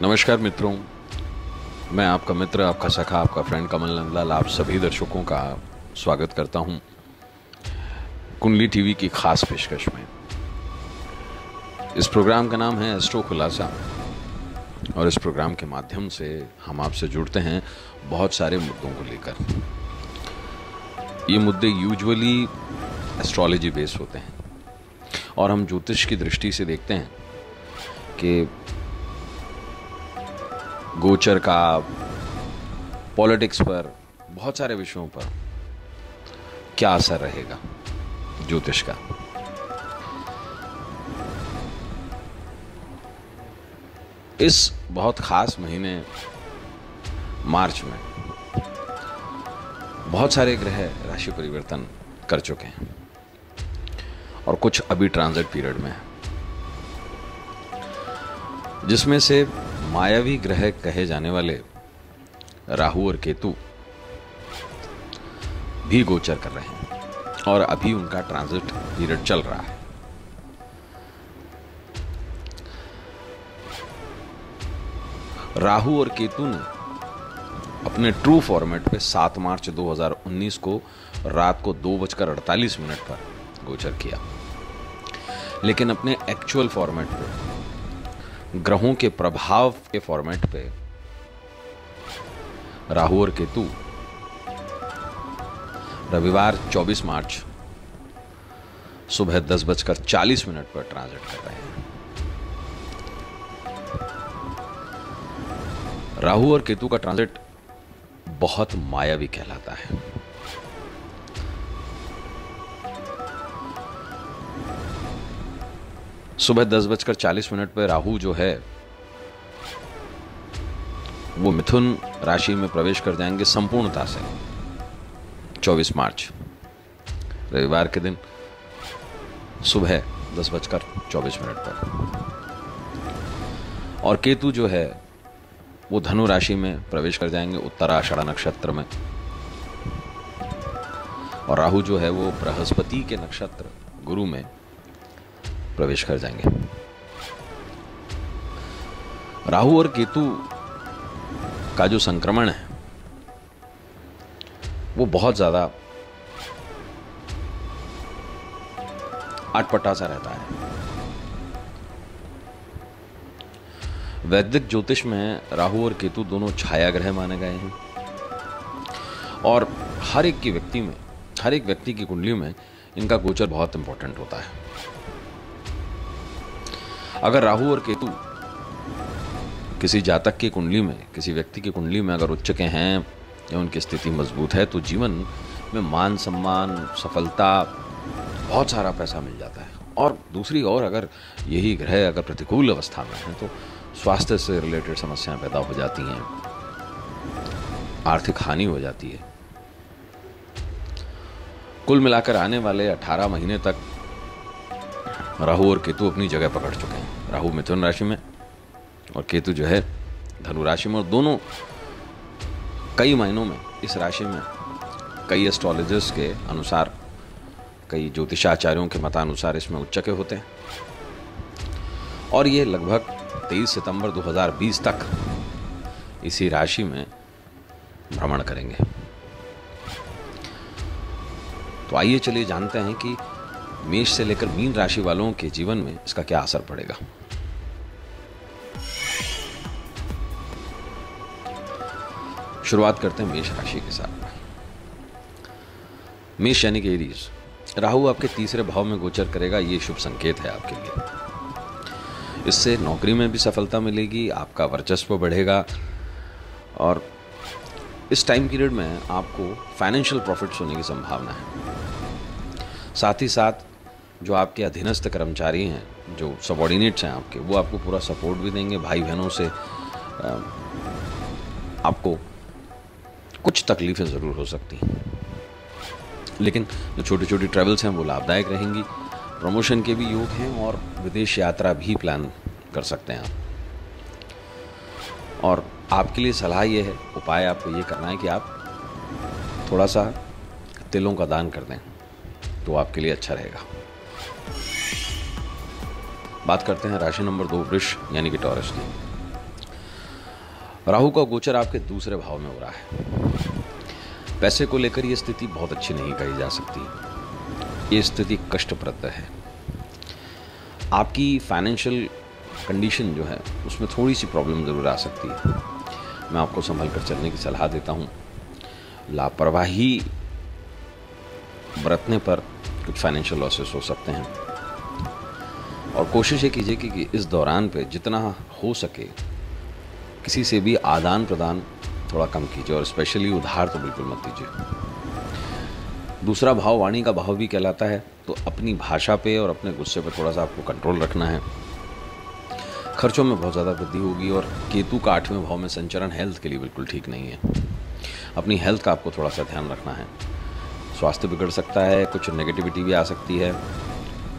नमस्कार मित्रों, मैं आपका मित्र, आपका सखा, आपका फ्रेंड कमल नंदलाल आप सभी दर्शकों का स्वागत करता हूं कुंडली टीवी की खास पेशकश में। इस प्रोग्राम का नाम है एस्ट्रो खुलासा और इस प्रोग्राम के माध्यम से हम आपसे जुड़ते हैं बहुत सारे मुद्दों को लेकर। ये मुद्दे यूजुअली एस्ट्रोलॉजी बेस्ड होते हैं और हम ज्योतिष की दृष्टि से देखते हैं कि गोचर का, पॉलिटिक्स पर, बहुत सारे विषयों पर क्या असर रहेगा ज्योतिष का। इस बहुत खास महीने मार्च में बहुत सारे ग्रह राशि परिवर्तन कर चुके हैं और कुछ अभी ट्रांजिट पीरियड में है, जिसमें से मायावी ग्रह कहे जाने वाले राहु और केतु भी गोचर कर रहे हैं और अभी उनका ट्रांजिट पीरियड चल रहा है। राहु और केतु ने अपने ट्रू फॉर्मेट पे 7 मार्च 2019 को रात को 2:48 पर गोचर किया, लेकिन अपने एक्चुअल फॉर्मेट पे, ग्रहों के प्रभाव के फॉर्मेट पे, राहु और केतु रविवार 24 मार्च सुबह 10:40 पर ट्रांजिट कर रहे हैं। राहु और केतु का ट्रांजिट बहुत मायावी कहलाता है। सुबह 10:40 पर राहु जो है वो मिथुन राशि में प्रवेश कर जाएंगे संपूर्णता से 24 मार्च रविवार के दिन सुबह 10:24 पर। और केतु जो है वो धनु राशि में प्रवेश कर जाएंगे उत्तराषाढ़ नक्षत्र में, और राहु जो है वो बृहस्पति के नक्षत्र गुरु में प्रवेश कर जाएंगे। राहु और केतु का जो संक्रमण है वो बहुत ज्यादा अटपटा सा रहता है। वैदिक ज्योतिष में राहु और केतु दोनों छाया ग्रह माने गए हैं और हर एक व्यक्ति की कुंडली में इनका गोचर बहुत इंपॉर्टेंट होता है। अगर राहु और केतु किसी जातक की कुंडली में, किसी व्यक्ति की कुंडली में अगर उच्च के हैं या उनकी स्थिति मजबूत है तो जीवन में मान सम्मान, सफलता, बहुत सारा पैसा मिल जाता है। और दूसरी ओर अगर यही ग्रह अगर प्रतिकूल अवस्था में है तो स्वास्थ्य से रिलेटेड समस्याएं पैदा हो जाती हैं, आर्थिक हानि हो जाती है। कुल मिलाकर आने वाले 18 महीने तक राहु और केतु अपनी जगह पकड़ चुके हैं। राहु मिथुन राशि में और केतु जो है धनु राशि में, और दोनों कई महीनों में इस राशि में कई एस्ट्रोलॉजर्स के अनुसार, कई ज्योतिषाचार्यों के मतानुसार इसमें उच्च के होते हैं और ये लगभग 23 सितंबर 2020 तक इसी राशि में भ्रमण करेंगे। तो आइए चलिए जानते हैं कि मेष से लेकर मीन राशि वालों के जीवन में इसका क्या असर पड़ेगा। शुरुआत करते हैं मेष राशि के साथ। मेष यानी कि एरीज, राहु आपके तीसरे भाव में गोचर करेगा। ये शुभ संकेत है आपके लिए। इससे नौकरी में भी सफलता मिलेगी, आपका वर्चस्व बढ़ेगा और इस टाइम पीरियड में आपको फाइनेंशियल प्रॉफिट्स होने की संभावना है। साथ ही साथ जो आपके अधीनस्थ कर्मचारी हैं, जो सबॉर्डिनेट्स हैं आपके, वो आपको पूरा सपोर्ट भी देंगे। भाई बहनों से आपको कुछ तकलीफें ज़रूर हो सकती हैं, लेकिन जो छोटी छोटी ट्रैवल्स हैं वो लाभदायक रहेंगी। प्रमोशन के भी योग हैं और विदेश यात्रा भी प्लान कर सकते हैं आप। और आपके लिए सलाह ये है, उपाय आपको ये करना है कि आप थोड़ा सा तिलों का दान कर दें तो आपके लिए अच्छा रहेगा। बात करते हैं राशि नंबर 2 वृष यानी कि टॉरस की। राहु का गोचर आपके दूसरे भाव में हो रहा है। पैसे को लेकर ये स्थिति बहुत अच्छी नहीं कही जा सकती। ये स्थिति कष्टप्रद है। आपकी फाइनेंशियल कंडीशन जो है उसमें थोड़ी सी प्रॉब्लम ज़रूर आ सकती है। मैं आपको संभल कर चलने की सलाह देता हूँ। लापरवाही बरतने पर कुछ फाइनेंशियल लॉसेस हो सकते हैं, और कोशिश ये कीजिए कि इस दौरान पे जितना हो सके किसी से भी आदान प्रदान थोड़ा कम कीजिए, और स्पेशली उधार तो बिल्कुल मत दीजिए। दूसरा भाव वाणी का भाव भी कहलाता है, तो अपनी भाषा पे और अपने गुस्से पे थोड़ा सा आपको कंट्रोल रखना है। खर्चों में बहुत ज़्यादा वृद्धि होगी, और केतु का 8वें भाव में संचरण हेल्थ के लिए बिल्कुल ठीक नहीं है। अपनी हेल्थ का आपको थोड़ा सा ध्यान रखना है। स्वास्थ्य बिगड़ सकता है, कुछ नेगेटिविटी भी आ सकती है।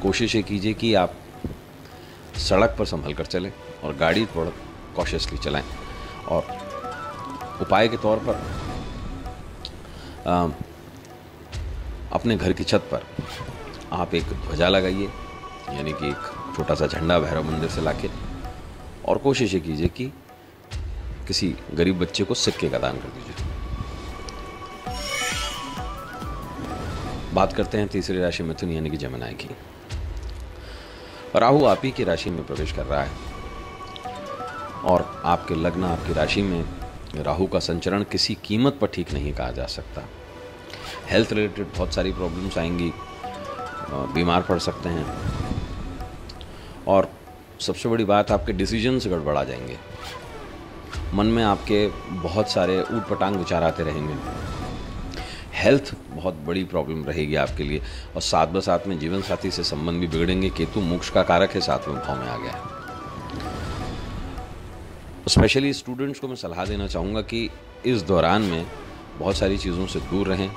कोशिश ये कीजिए कि आप सड़क पर संभल कर चलें और गाड़ी थोड़ा कॉशियसली चलाएं। और उपाय के तौर पर अपने घर की छत पर आप एक ध्वजा लगाइए, यानी कि एक छोटा सा झंडा भैरव मंदिर से लाके, और कोशिश ये कीजिए कि किसी गरीब बच्चे को सिक्के का दान कर दीजिए। बात करते हैं तीसरी राशि मिथुन यानी कि जमिनी की। राहु आप ही की राशि में प्रवेश कर रहा है, और आपके लग्न आपकी राशि में राहु का संचरण किसी कीमत पर ठीक नहीं कहा जा सकता। हेल्थ रिलेटेड बहुत सारी प्रॉब्लम्स आएंगी, बीमार पड़ सकते हैं, और सबसे बड़ी बात आपके डिसीजंस गड़बड़ा जाएंगे। मन में आपके बहुत सारे ऊट पटांग विचार आते रहेंगे। हेल्थ बहुत बड़ी प्रॉब्लम रहेगी आपके लिए, और साथ बसाथ में जीवन साथी से संबंध भी बिगड़ेंगे। केतु मोक्ष का कारक है, 7वें भाव में आ गया है। स्पेशली स्टूडेंट्स को मैं सलाह देना चाहूँगा कि इस दौरान में बहुत सारी चीज़ों से दूर रहें।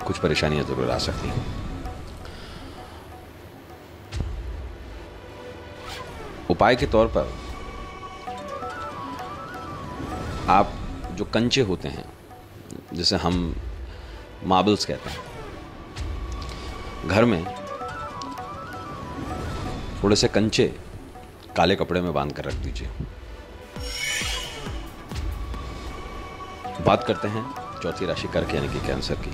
कुछ परेशानियां ज़रूर आ सकती हैं। उपाय के तौर पर आप जो कंचे होते हैं, जिसे हम मार्बल्स कहते हैं, घर में थोड़े से कंचे काले कपड़े में बांध कर रख दीजिए। बात करते हैं चौथी राशि कर्क यानी कि कैंसर की।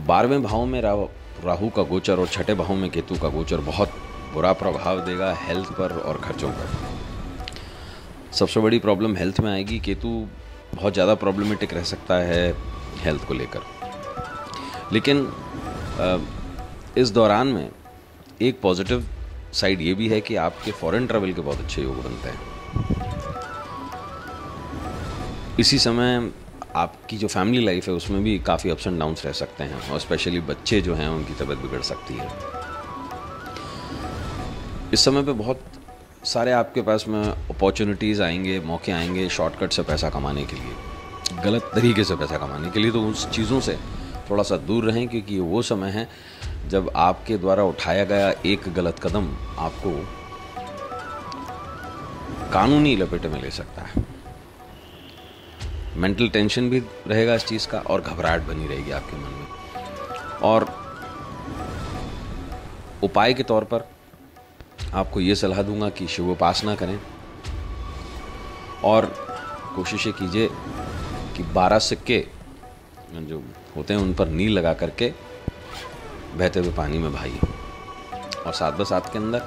12वें भाव में राहु का गोचर और 6ठे भाव में केतु का गोचर बहुत बुरा प्रभाव देगा हेल्थ पर और खर्चों पर। सबसे बड़ी प्रॉब्लम हेल्थ में आएगी। केतु बहुत ज़्यादा प्रॉब्लमेटिक रह सकता है हेल्थ को लेकर, लेकिन इस दौरान में एक पॉजिटिव साइड ये भी है कि आपके फॉरेन ट्रैवल के बहुत अच्छे योग बनते हैं। इसी समय आपकी जो फैमिली लाइफ है उसमें भी काफ़ी अप्स एंड डाउन्स रह सकते हैं, और स्पेशली बच्चे जो हैं उनकी तबीयत बिगड़ सकती है। इस समय पे बहुत सारे आपके पास में अपॉर्चुनिटीज़ आएंगे, मौके आएंगे शॉर्टकट से पैसा कमाने के लिए, गलत तरीके से पैसा कमाने के लिए। तो उस चीज़ों से थोड़ा सा दूर रहें, क्योंकि ये वो समय है जब आपके द्वारा उठाया गया एक गलत कदम आपको कानूनी लपेटे में ले सकता है। मेंटल टेंशन भी रहेगा इस चीज़ का, और घबराहट बनी रहेगी आपके मन में। और उपाय के तौर पर आपको ये सलाह दूंगा कि शिव उपासना करें, और कोशिश कीजिए कि 12 सिक्के जो होते हैं उन पर नील लगा करके बहते हुए पानी में बहाइए, और साथ बसात के अंदर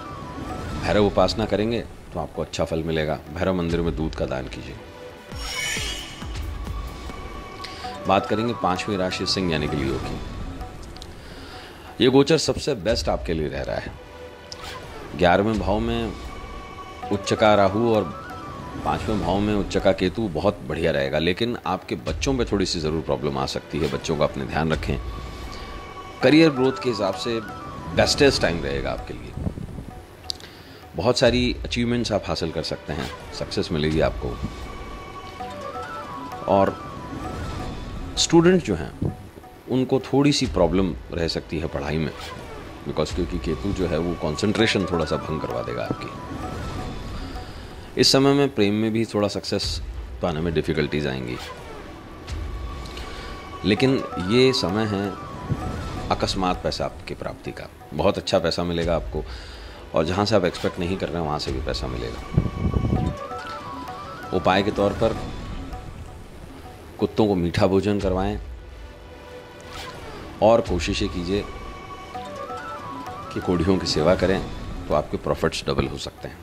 भैरव उपासना करेंगे तो आपको अच्छा फल मिलेगा। भैरव मंदिर में दूध का दान कीजिए। बात करेंगे 5वीं राशि सिंह यानी कि लियो की। ये गोचर सबसे बेस्ट आपके लिए रह रहा है। 11वें भाव में उच्च का राहु और 5वें भाव में उच्च का केतु बहुत बढ़िया रहेगा, लेकिन आपके बच्चों पे थोड़ी सी ज़रूर प्रॉब्लम आ सकती है। बच्चों का अपने ध्यान रखें। करियर ग्रोथ के हिसाब से बेस्टेस्ट टाइम रहेगा आपके लिए। बहुत सारी अचीवमेंट्स आप हासिल कर सकते हैं, सक्सेस मिलेगी आपको। और स्टूडेंट जो हैं उनको थोड़ी सी प्रॉब्लम रह सकती है पढ़ाई में, बिकॉज क्योंकि केतु जो है वो कंसंट्रेशन थोड़ा सा भंग करवा देगा आपकी। इस समय में प्रेम में भी थोड़ा सक्सेस पाने में डिफ़िकल्टीज आएंगी, लेकिन ये समय है अकस्मात पैसा आपकी प्राप्ति का। बहुत अच्छा पैसा मिलेगा आपको, और जहाँ से आप एक्सपेक्ट नहीं कर रहे हैं वहाँ से भी पैसा मिलेगा। उपाय के तौर पर कुत्तों को मीठा भोजन करवाएं और कोशिशें कीजिए कि कोढ़ियों की सेवा करें, तो आपके प्रॉफिट्स डबल हो सकते हैं।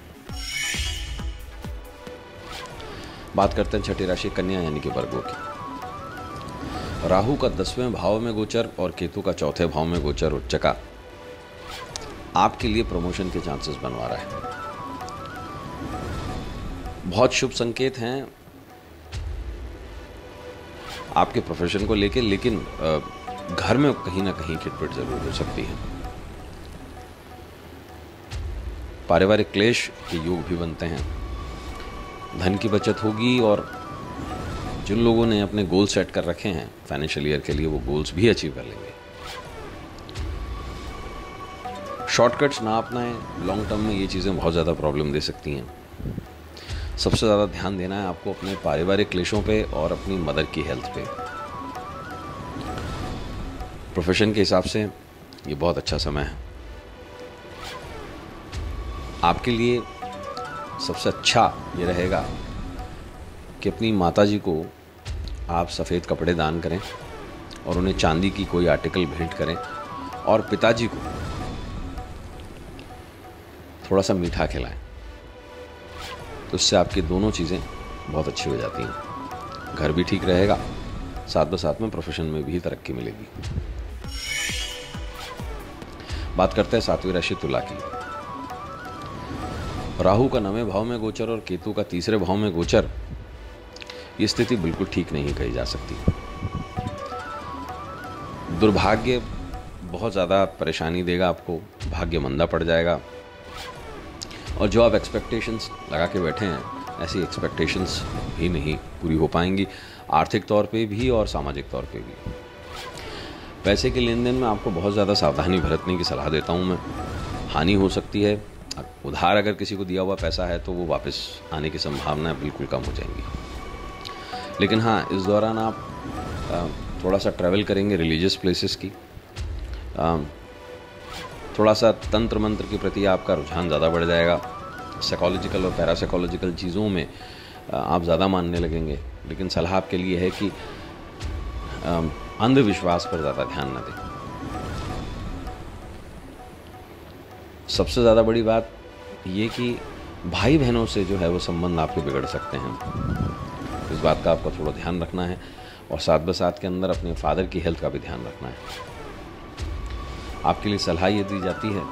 बात करते हैं छठी राशि कन्या यानी कि वर्गों की। राहु का 10वें भाव में गोचर और केतु का 4थे भाव में गोचर उच्च का आपके लिए प्रमोशन के चांसेस बनवा रहा है। बहुत शुभ संकेत हैं आपके प्रोफेशन को लेके, लेकिन घर में कहीं ना कहीं खिटपिट जरूर हो सकती है। पारिवारिक क्लेश के योग भी बनते हैं। धन की बचत होगी और जिन लोगों ने अपने गोल सेट कर रखे हैं फाइनेंशियल ईयर के लिए, वो गोल्स भी अचीव कर लेंगे। शॉर्टकट्स ना अपनाएं, लॉन्ग टर्म में ये चीज़ें बहुत ज़्यादा प्रॉब्लम दे सकती हैं। सबसे ज़्यादा ध्यान देना है आपको अपने पारिवारिक क्लेशों पे और अपनी मदर की हेल्थ पे। प्रोफेशन के हिसाब से ये बहुत अच्छा समय है आपके लिए। सबसे अच्छा ये रहेगा कि अपनी माताजी को आप सफ़ेद कपड़े दान करें और उन्हें चांदी की कोई आर्टिकल भेंट करें, और पिताजी को थोड़ा सा मीठा खिलाएं, तो इससे आपकी दोनों चीज़ें बहुत अच्छी हो जाती हैं। घर भी ठीक रहेगा, साथ में प्रोफेशन में भी तरक्की मिलेगी। बात करते हैं 7वीं राशि तुला की। राहु का 9वें भाव में गोचर और केतु का 3रे भाव में गोचर, ये स्थिति बिल्कुल ठीक नहीं कही जा सकती। दुर्भाग्य बहुत ज़्यादा परेशानी देगा आपको, भाग्य मंदा पड़ जाएगा, और जो आप एक्सपेक्टेशंस लगा के बैठे हैं, ऐसी एक्सपेक्टेशंस भी नहीं पूरी हो पाएंगी, आर्थिक तौर पे भी और सामाजिक तौर पे भी। पैसे के लेन देन में आपको बहुत ज़्यादा सावधानी बरतने की सलाह देता हूँ मैं। हानि हो सकती है। उधार अगर किसी को दिया हुआ पैसा है तो वो वापस आने की संभावनाएं बिल्कुल कम हो जाएंगी। लेकिन हाँ, इस दौरान आप थोड़ा सा ट्रैवल करेंगे रिलीजियस प्लेसेस की, थोड़ा सा तंत्र मंत्र के प्रति आपका रुझान ज़्यादा बढ़ जाएगा। साइकोलॉजिकल और पैरासाइकोलॉजिकल चीज़ों में आप ज़्यादा मानने लगेंगे। लेकिन सलाह आपके लिए है कि अंधविश्वास पर ज़्यादा ध्यान न दें। सबसे ज़्यादा बड़ी बात ये कि भाई बहनों से जो है वो संबंध आपके बिगड़ सकते हैं। इस बात का आपको थोड़ा ध्यान रखना है, और साथ के अंदर अपने फादर की हेल्थ का भी ध्यान रखना है। आपके लिए सलाह ये दी जाती है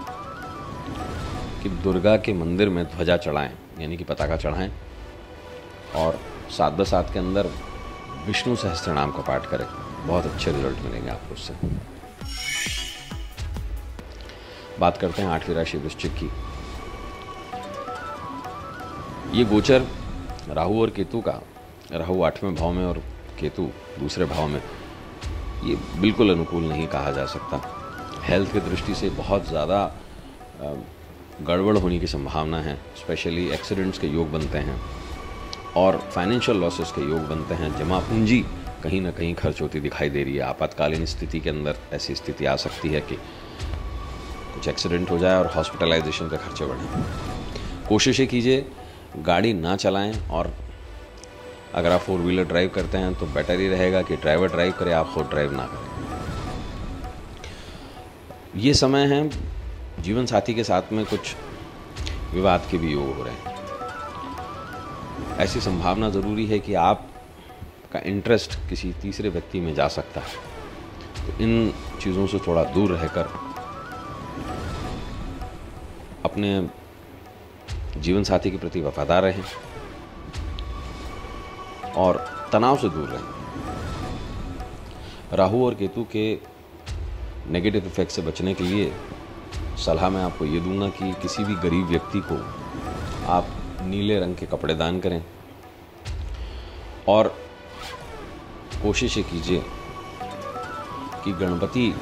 कि दुर्गा के मंदिर में ध्वजा चढ़ाएं, यानी कि पताका चढ़ाएं, और साथ के अंदर विष्णु सहस्त्रनाम का पाठ करें। बहुत अच्छे रिजल्ट मिलेंगे आपको उससे। बात करते हैं 8वीं राशि वृश्चिक की। ये गोचर राहु और केतु का, राहु 8वें भाव में और केतु दूसरे भाव में, ये बिल्कुल अनुकूल नहीं कहा जा सकता। हेल्थ की दृष्टि से बहुत ज़्यादा गड़बड़ होने की संभावना है। स्पेशली एक्सीडेंट्स के योग बनते हैं और फाइनेंशियल लॉसेस के योग बनते हैं। जमा पूंजी कहीं ना कहीं खर्च होती दिखाई दे रही है। आपातकालीन स्थिति के अंदर ऐसी स्थिति आ सकती है कि कुछ एक्सीडेंट हो जाए और हॉस्पिटलाइजेशन के खर्चे बढ़ें। कोशिशें कीजिए गाड़ी ना चलाएं, और अगर आप 4 व्हीलर ड्राइव करते हैं तो बेटर ही रहेगा कि ड्राइवर ड्राइव करे, आप खुद ड्राइव ना करें। ये समय है जीवन साथी के साथ में कुछ विवाद के भी योग हो रहे हैं। ऐसी संभावना ज़रूरी है कि आपका इंटरेस्ट किसी तीसरे व्यक्ति में जा सकता है। तो इन चीज़ों से थोड़ा दूर रहकर अपने जीवन साथी के प्रति वफादार रहें और तनाव से दूर रहें। राहु और केतु के नेगेटिव इफेक्ट से बचने के लिए सलाह मैं आपको ये दूंगा कि किसी भी गरीब व्यक्ति को आप नीले रंग के कपड़े दान करें, और कोशिश कीजिए कि गणपति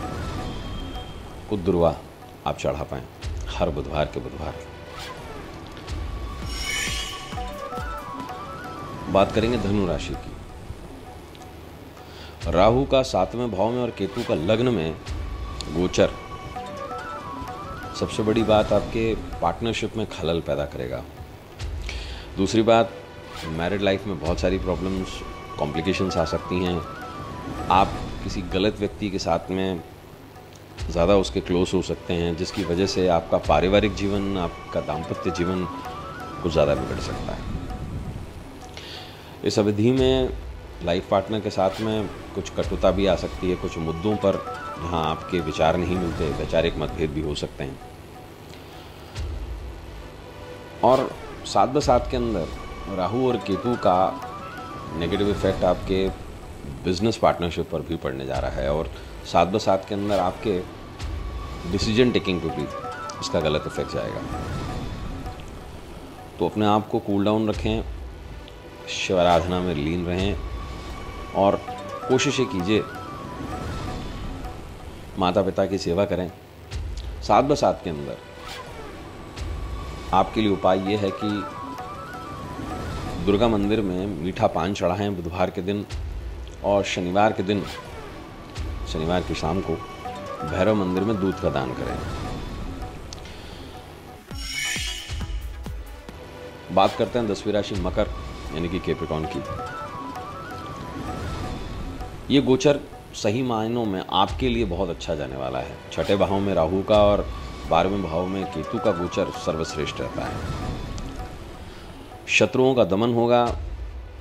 को दुर्वा आप चढ़ा पाएं हर बुधवार के बुधवार। बात करेंगे धनु राशि की। राहु का 7वें भाव में और केतु का लग्न में गोचर सबसे बड़ी बात आपके पार्टनरशिप में खलल पैदा करेगा। दूसरी बात, मैरिड लाइफ में बहुत सारी प्रॉब्लम्स, कॉम्प्लिकेशंस आ सकती हैं। आप किसी गलत व्यक्ति के साथ में ज़्यादा उसके क्लोज हो सकते हैं, जिसकी वजह से आपका पारिवारिक जीवन, आपका दाम्पत्य जीवन कुछ ज़्यादा बिगड़ सकता है। इस अवधि में लाइफ पार्टनर के साथ में कुछ कटुता भी आ सकती है, कुछ मुद्दों पर जहाँ आपके विचार नहीं मिलते, वैचारिक मतभेद भी हो सकते हैं। और 7/7 के अंदर राहु और केतु का नेगेटिव इफेक्ट आपके बिजनेस पार्टनरशिप पर भी पड़ने जा रहा है, और 7/7 के अंदर आपके डिसीजन टेकिंग पे भी इसका गलत इफेक्ट जाएगा। तो अपने आप को कूल डाउन रखें, शिव आराधना में लीन रहें और कोशिशें कीजिए, माता पिता की सेवा करें। 7/7 के अंदर आपके लिए उपाय ये है कि दुर्गा मंदिर में मीठा पान चढ़ाएं बुधवार के दिन, और शनिवार के दिन, शनिवार की शाम को भैरव मंदिर में दूध का दान करें। बात करते हैं 10वीं राशि मकर यानी कि कैप्रिकॉर्न की। ये गोचर सही मायनों में आपके लिए बहुत अच्छा जाने वाला है। 6ठे भाव में राहु का और 12वें भाव में केतु का गोचर सर्वश्रेष्ठ रहता है। शत्रुओं का दमन होगा,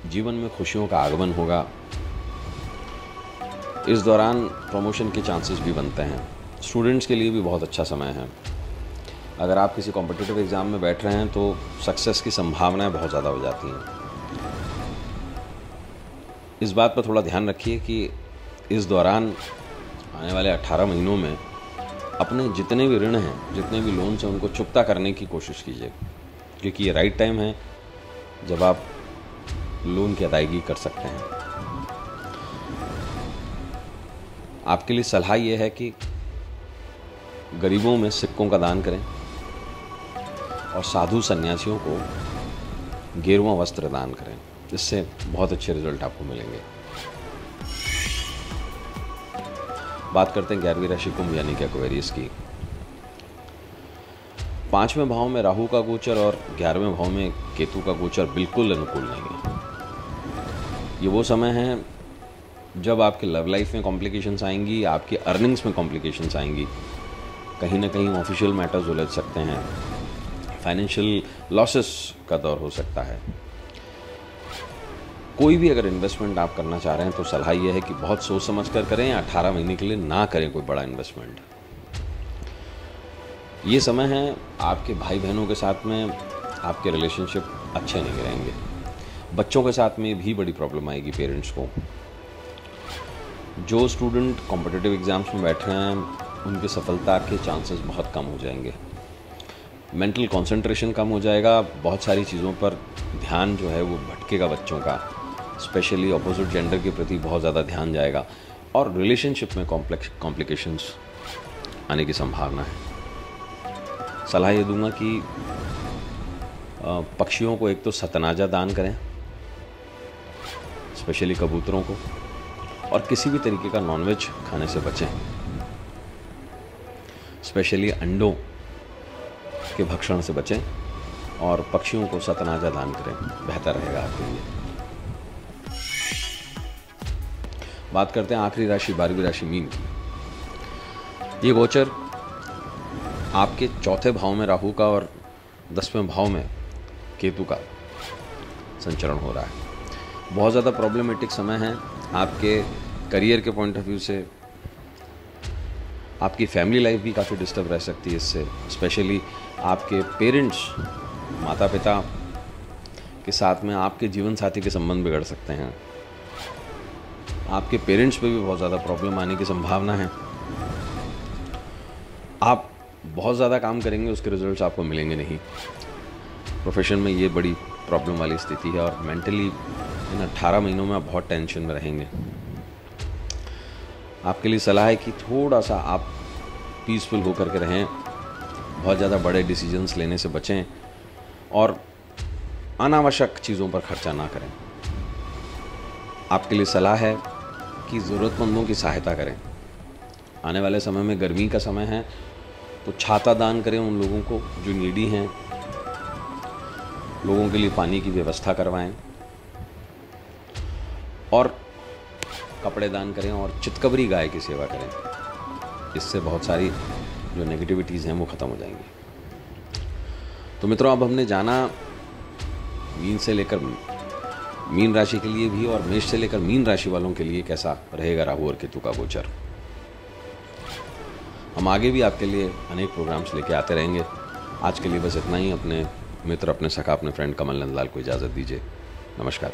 जीवन में खुशियों का आगमन होगा। इस दौरान प्रमोशन के चांसेस भी बनते हैं। स्टूडेंट्स के लिए भी बहुत अच्छा समय है। अगर आप किसी कॉम्पिटिटिव एग्ज़ाम में बैठ रहे हैं तो सक्सेस की संभावनाएं बहुत ज़्यादा हो जाती हैं। इस बात पर थोड़ा ध्यान रखिए कि इस दौरान आने वाले 18 महीनों में अपने जितने भी ऋण हैं, जितने भी लोन्स हैं, उनको चुकता करने की कोशिश कीजिए, क्योंकि ये राइट टाइम है जब आप लोन की अदायगी कर सकते हैं। आपके लिए सलाह ये है कि गरीबों में सिक्कों का दान करें और साधु सन्यासियों को गेरुआ वस्त्र दान करें। इससे बहुत अच्छे रिजल्ट आपको मिलेंगे। बात करते हैं 11वीं राशि कुंभ यानी कि एक्वेरियस की। 5वें भाव में राहु का गोचर और 11वें भाव में केतु का गोचर बिल्कुल अनुकूल नहीं है। ये वो समय है जब आपके लव लाइफ में कॉम्प्लिकेशंस आएंगी, आपकी अर्निंग्स में कॉम्प्लिकेशंस आएंगी, कहीं ना कहीं ऑफिशियल मैटर्स उलझ सकते हैं, फाइनेंशियल लॉसेस का दौर हो सकता है। कोई भी अगर इन्वेस्टमेंट आप करना चाह रहे हैं तो सलाह यह है कि बहुत सोच समझ कर करें, 18 महीने के लिए ना करें कोई बड़ा इन्वेस्टमेंट। ये समय है आपके भाई बहनों के साथ में आपके रिलेशनशिप अच्छे नहीं रहेंगे। बच्चों के साथ में भी बड़ी प्रॉब्लम आएगी पेरेंट्स को। जो स्टूडेंट कॉम्पिटिटिव एग्ज़ाम्स में बैठ रहे हैं उनकी सफलता के चांसेस बहुत कम हो जाएंगे। मेंटल कंसंट्रेशन कम हो जाएगा, बहुत सारी चीज़ों पर ध्यान जो है वो भटकेगा बच्चों का, स्पेशली अपोजिट जेंडर के प्रति बहुत ज़्यादा ध्यान जाएगा और रिलेशनशिप में कॉम्प्लिकेशंस आने की संभावना है। सलाह ये दूंगा कि पक्षियों को एक तो सतनाजा दान करें, स्पेशली कबूतरों को, और किसी भी तरीके का नॉनवेज खाने से बचें, स्पेशली अंडों के भक्षण से बचें और पक्षियों को सतनाजा दान करें, बेहतर रहेगा आपके लिए। बात करते हैं आखिरी राशि 12वीं राशि मीन की। ये गोचर आपके 4थे भाव में राहु का और 10वें भाव में केतु का संचरण हो रहा है। बहुत ज़्यादा प्रॉब्लमेटिक समय है आपके करियर के पॉइंट ऑफ व्यू से। आपकी फैमिली लाइफ भी काफ़ी डिस्टर्ब रह सकती है इससे, स्पेशली आपके पेरेंट्स, माता पिता के साथ में आपके जीवन साथी के संबंध बिगड़ सकते हैं। आपके पेरेंट्स पे भी बहुत ज़्यादा प्रॉब्लम आने की संभावना है। आप बहुत ज़्यादा काम करेंगे, उसके रिजल्ट्स आपको मिलेंगे नहीं। प्रोफेशन में ये बड़ी प्रॉब्लम वाली स्थिति है और मेंटली इन 18 महीनों में आप बहुत टेंशन में रहेंगे। आपके लिए सलाह है कि थोड़ा सा आप पीसफुल होकर के रहें, बहुत ज़्यादा बड़े डिसीजंस लेने से बचें और अनावश्यक चीज़ों पर खर्चा ना करें। आपके लिए सलाह है कि ज़रूरतमंदों की सहायता करें। आने वाले समय में गर्मी का समय है तो छाता दान करें उन लोगों को जो नीडी हैं, लोगों के लिए पानी की व्यवस्था करवाएं और कपड़े दान करें और चितकबरी गाय की सेवा करें। इससे बहुत सारी जो नेगेटिविटीज़ हैं वो ख़त्म हो जाएंगी। तो मित्रों, अब हमने जाना मीन से लेकर मीन राशि के लिए भी और मेष से लेकर मीन राशि वालों के लिए कैसा रहेगा राहु और केतु का गोचर। हम आगे भी आपके लिए अनेक प्रोग्राम्स लेके आते रहेंगे। आज के लिए बस इतना ही। अपने मित्र, अपने सखा, अपने फ्रेंड कमल नंदलाल को इजाज़त दीजिए। नमस्कार।